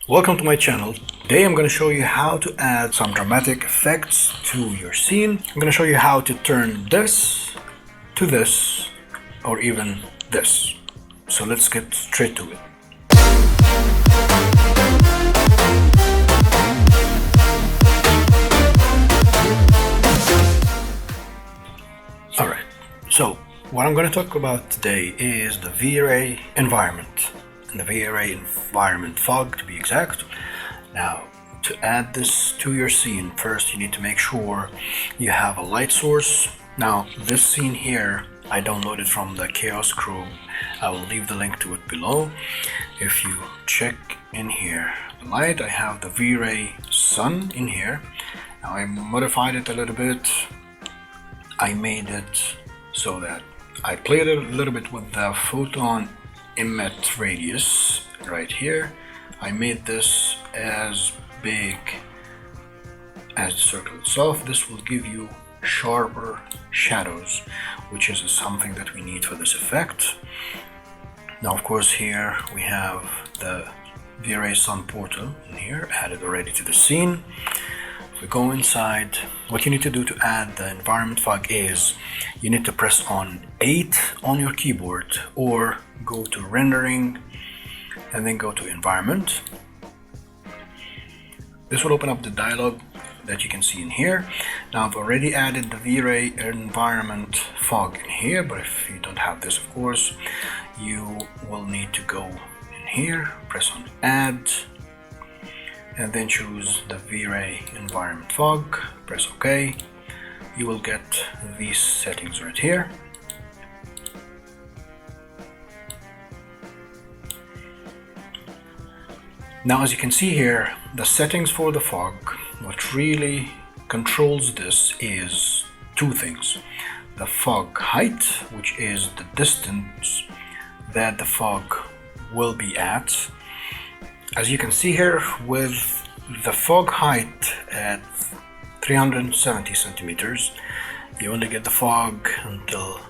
Welcome to my channel. Today I'm going to show you how to add some dramatic effects to your scene. I'm going to show you how to turn this to this or even this. So let's get straight to it. Alright, so what I'm going to talk about today is the Vray environment. And the Vray environment fog to be exact. Now, to add this to your scene, first you need to make sure you have a light source. Now, this scene here, I downloaded from the Chaosgroup. I will leave the link to it below. If you check in here, the light, I have the Vray sun in here. Now, I modified it a little bit. I made it so that I played it a little bit with the photon emit radius right here. I made this as big as the circle itself. This will give you sharper shadows, which is something that we need for this effect. Now, of course, here we have the Vray sun portal in here, added already to the scene. If we go inside, what you need to do to add the environment fog is you need to press on 8 on your keyboard or go to rendering and then go to environment. This will open up the dialog that you can see in here. Now, I've already added the Vray environment fog in here, but if you don't have this, of course, you will need to go in here, press on add, and then choose the Vray environment fog, press OK. You will get these settings right here. Now, as you can see here, the settings for the fog, what really controls this is two things. The fog height, which is the distance that the fog will be at. As you can see here, with the fog height at 370 centimeters, you only get the fog until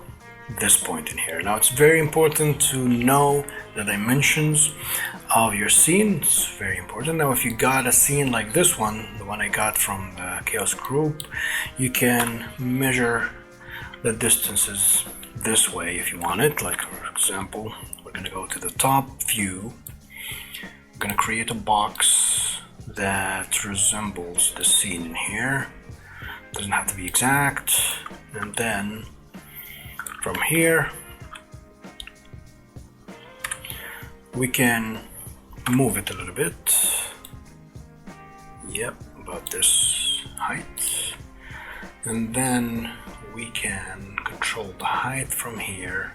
this point in here. Now, it's very important to know the dimensions of your scene. It's very important. Now, if you got a scene like this one, the one I got from the Chaosgroup, you can measure the distances this way if you want it. Like, for example, we're going to go to the top view. I'm going to create a box that resembles the scene in here. Doesn't have to be exact. And then from here we can move it a little bit. Yep, about this height. And then we can control the height from here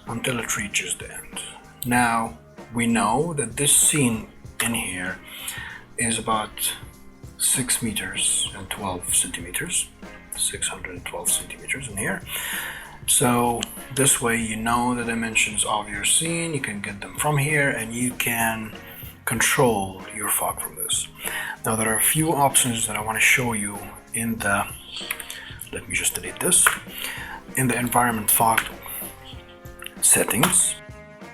until it reaches the end. Now, we know that this scene in here is about 6 meters and 12 centimeters, 612 centimeters in here. So this way you know the dimensions of your scene, you can get them from here and you can control your fog from this. Now, there are a few options that I want to show you in the, let me just delete this, in the environment fog settings.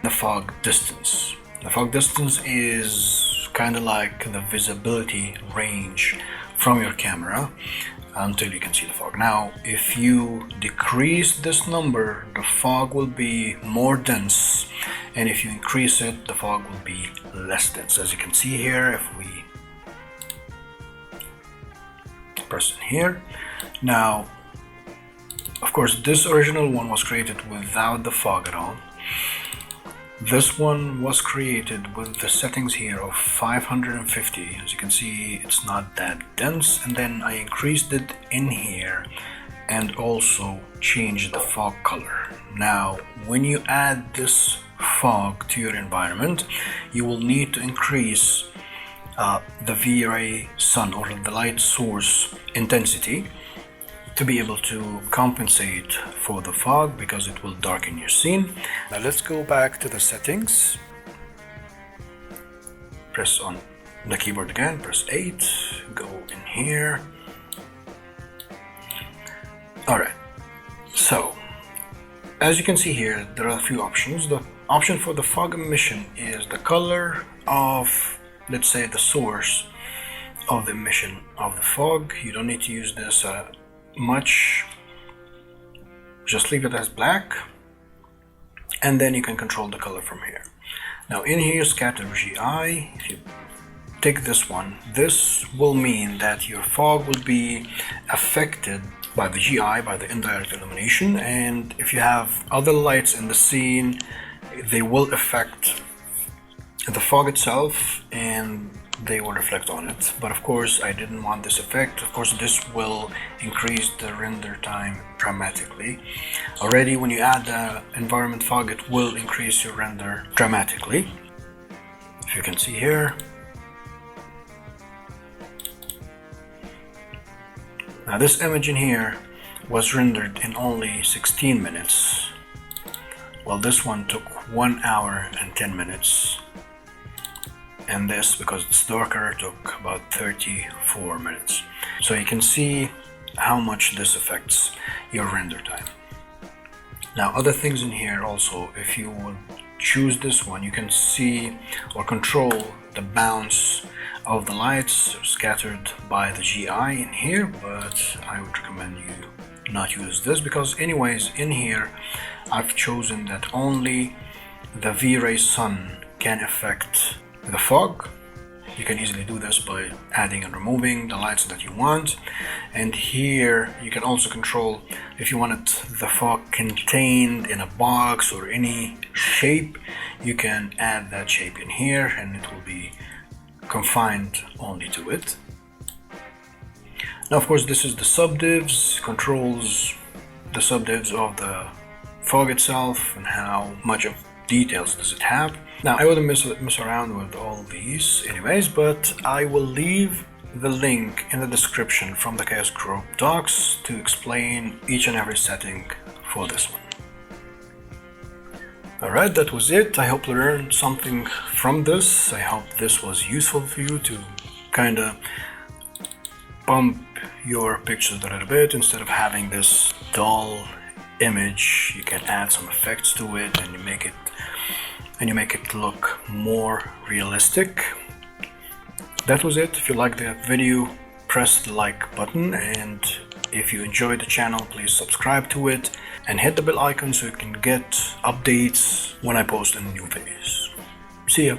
The fog distance. The fog distance is kind of like the visibility range from your camera until you can see the fog. Now, if you decrease this number, the fog will be more dense, and if you increase it, the fog will be less dense. As you can see here, if we press in here, now, of course, this original one was created without the fog at all. This one was created with the settings here of 550. As you can see, it's not that dense, and then I increased it in here and also changed the fog color. Now, when you add this fog to your environment, you will need to increase the Vray sun or the light source intensity to be able to compensate for the fog, because it will darken your scene. Now let's go back to the settings. Press on the keyboard again, press 8, go in here. Alright, so as you can see here, there are a few options. The option for the fog emission is the color of let's say, the source of the emission of the fog. You don't need to use this much, just leave it as black, and then you can control the color from here. Now in here, scatter GI, if you take this one, this will mean that your fog will be affected by the GI, by the indirect illumination, and if you have other lights in the scene, they will affect the fog itself and they will reflect on it. But of course I didn't want this effect. Of course this will increase the render time dramatically. Already when you add the environment fog, it will increase your render dramatically. If you can see here. Now this image in here was rendered in only 16 minutes, while this one took 1 hour and 10 minutes. And this, because it's darker, took about 34 minutes. So you can see how much this affects your render time. Now other things in here also, if you would choose this one, you can see or control the bounce of the lights scattered by the GI in here, but I would recommend you not use this, because anyways in here I've chosen that only the V-Ray sun can affect the fog. You can easily do this by adding and removing the lights that you want, and here you can also control if you wanted the fog contained in a box or any shape, you can add that shape in here and it will be confined only to it. Now of course this is the subdivs, controls the subdivs of the fog itself and how much of details does it have. Now I wouldn't mess around with all these anyways, but I will leave the link in the description from the Chaosgroup docs to explain each and every setting for this one. Alright, that was it. I hope you learned something from this. I hope this was useful for you to kind of bump your pictures a little bit. Instead of having this dull image, you can add some effects to it and you make it look more realistic. That was it. If you liked the video, press the like button, and if you enjoyed the channel, please subscribe to it and hit the bell icon so you can get updates when I post any new videos. See ya.